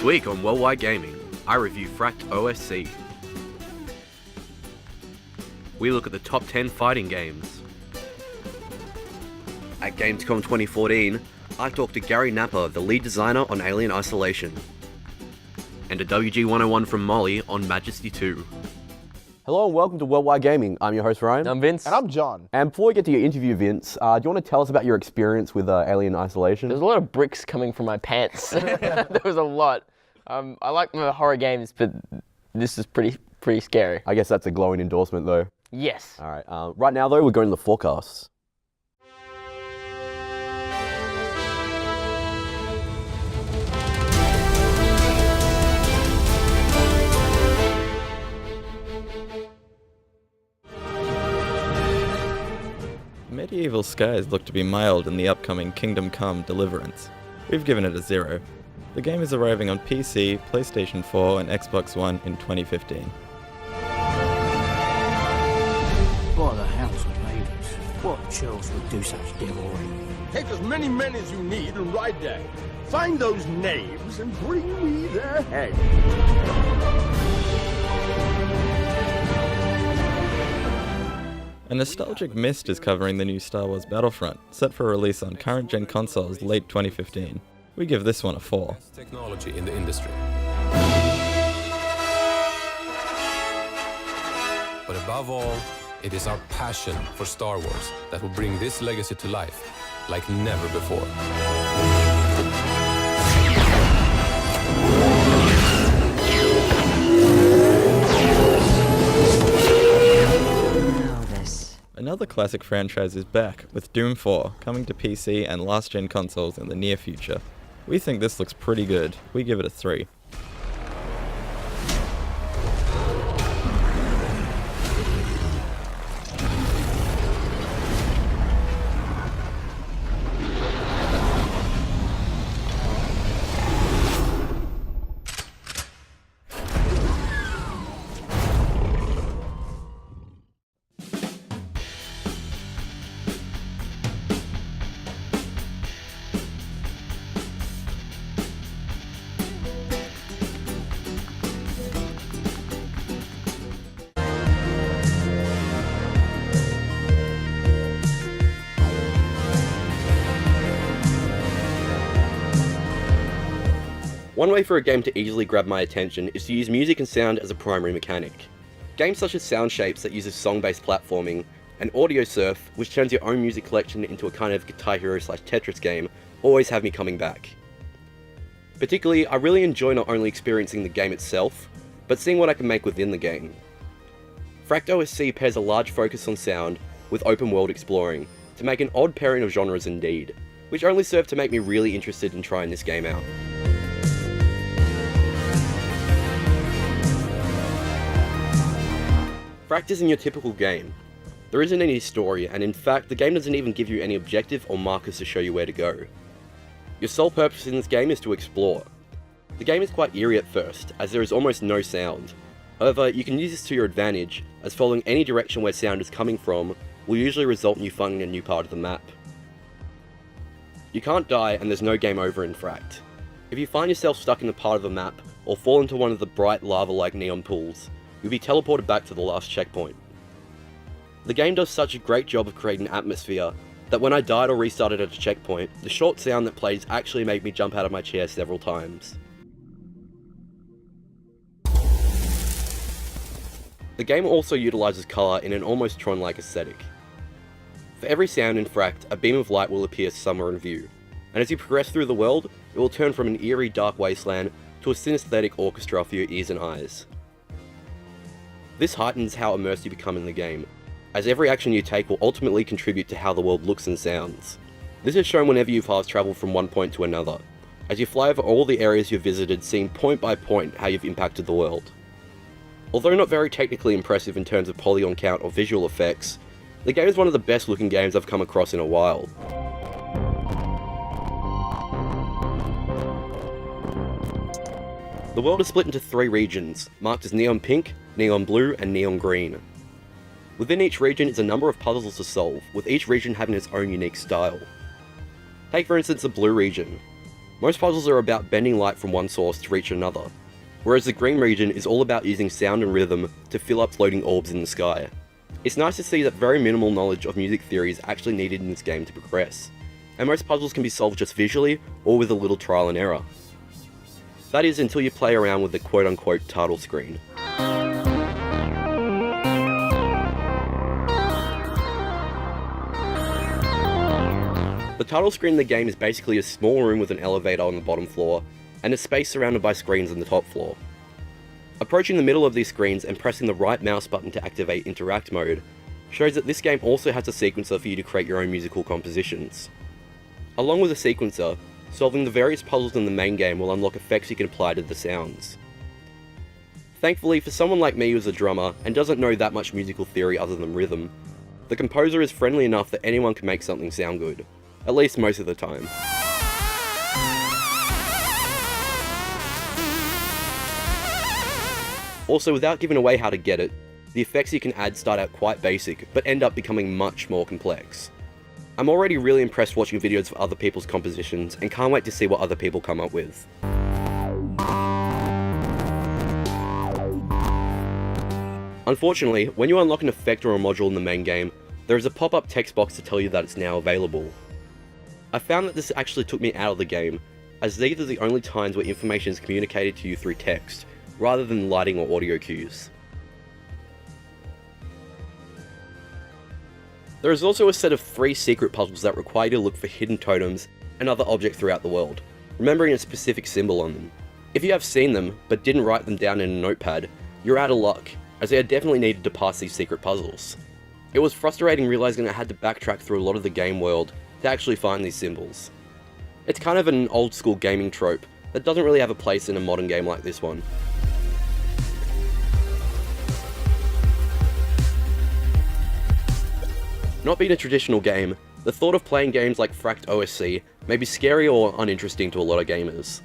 week on Worldwide Gaming, I review Fract OSC. We look at the top 10 fighting games. At Gamescom 2014, I talked to Garry Napper, the lead designer on Alien Isolation. And a WG 101 from Molly on Majesty 2. Hello and welcome to Worldwide Gaming. I'm your host Ryan. I'm Vince. And I'm John. And before we get to your interview, Vince, do you want to tell us about your experience with Alien Isolation? There's a lot of bricks coming from my pants. There was a lot. I like my horror games, but this is pretty scary. I guess that's a glowing endorsement though. Yes. All right. Right now though, we're going to the forecasts. Medieval skies look to be mild in the upcoming Kingdom Come Deliverance. We've given it a 0. The game is arriving on PC, PlayStation 4 and Xbox One in 2015. What the hell's the ladies? What churls would do such devilry? Take as many men as you need and ride there. Find those knaves and bring me their head. A nostalgic mist is covering the new Star Wars Battlefront, set for release on current-gen consoles late 2015. We give this one a 4. Technology in the industry. But above all, it is our passion for Star Wars that will bring this legacy to life like never before. Another classic franchise is back, with Doom 4 coming to PC and last-gen consoles in the near future. We think this looks pretty good. We give it a 3. One way for a game to easily grab my attention is to use music and sound as a primary mechanic. Games such as Sound Shapes that uses song-based platforming, and Audio Surf, which turns your own music collection into a kind of Guitar Hero / Tetris game, always have me coming back. Particularly, I really enjoy not only experiencing the game itself, but seeing what I can make within the game. Fract OSC pairs a large focus on sound with open world exploring, to make an odd pairing of genres indeed, which only serve to make me really interested in trying this game out. Fract isn't your typical game. There isn't any story, and in fact, the game doesn't even give you any objective or markers to show you where to go. Your sole purpose in this game is to explore. The game is quite eerie at first, as there is almost no sound. However, you can use this to your advantage, as following any direction where sound is coming from will usually result in you finding a new part of the map. You can't die, and there's no game over in Fract. If you find yourself stuck in a part of the map, or fall into one of the bright lava-like neon pools, you'll be teleported back to the last checkpoint. The game does such a great job of creating atmosphere that when I died or restarted at a checkpoint, the short sound that plays actually made me jump out of my chair several times. The game also utilises colour in an almost Tron-like aesthetic. For every sound in Fract, a beam of light will appear somewhere in view, and as you progress through the world, it will turn from an eerie dark wasteland to a synesthetic orchestra for your ears and eyes. This heightens how immersed you become in the game, as every action you take will ultimately contribute to how the world looks and sounds. This is shown whenever you fast travel from one point to another, as you fly over all the areas you've visited, seeing point by point how you've impacted the world. Although not very technically impressive in terms of polygon count or visual effects, the game is one of the best looking games I've come across in a while. The world is split into 3 regions, marked as neon pink, neon blue, and neon green. Within each region is a number of puzzles to solve, with each region having its own unique style. Take for instance the blue region. Most puzzles are about bending light from one source to reach another, whereas the green region is all about using sound and rhythm to fill up floating orbs in the sky. It's nice to see that very minimal knowledge of music theory is actually needed in this game to progress, and most puzzles can be solved just visually or with a little trial and error. That is until you play around with the quote-unquote title screen. The title screen in the game is basically a small room with an elevator on the bottom floor, and a space surrounded by screens on the top floor. Approaching the middle of these screens and pressing the right mouse button to activate Interact mode shows that this game also has a sequencer for you to create your own musical compositions. Along with the sequencer, solving the various puzzles in the main game will unlock effects you can apply to the sounds. Thankfully, for someone like me who's a drummer and doesn't know that much musical theory other than rhythm, the composer is friendly enough that anyone can make something sound good, at least most of the time. Also, without giving away how to get it, the effects you can add start out quite basic, but end up becoming much more complex. I'm already really impressed watching videos of other people's compositions, and can't wait to see what other people come up with. Unfortunately, when you unlock an effect or a module in the main game, there is a pop-up text box to tell you that it's now available. I found that this actually took me out of the game, as these are the only times where information is communicated to you through text, rather than lighting or audio cues. There is also a set of 3 secret puzzles that require you to look for hidden totems and other objects throughout the world, remembering a specific symbol on them. If you have seen them, but didn't write them down in a notepad, you're out of luck, as they are definitely needed to pass these secret puzzles. It was frustrating realizing I had to backtrack through a lot of the game world to actually find these symbols. It's kind of an old school gaming trope that doesn't really have a place in a modern game like this one. Not being a traditional game, the thought of playing games like Fract OSC may be scary or uninteresting to a lot of gamers.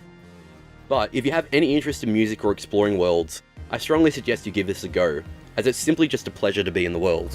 But if you have any interest in music or exploring worlds, I strongly suggest you give this a go, as it's simply just a pleasure to be in the world.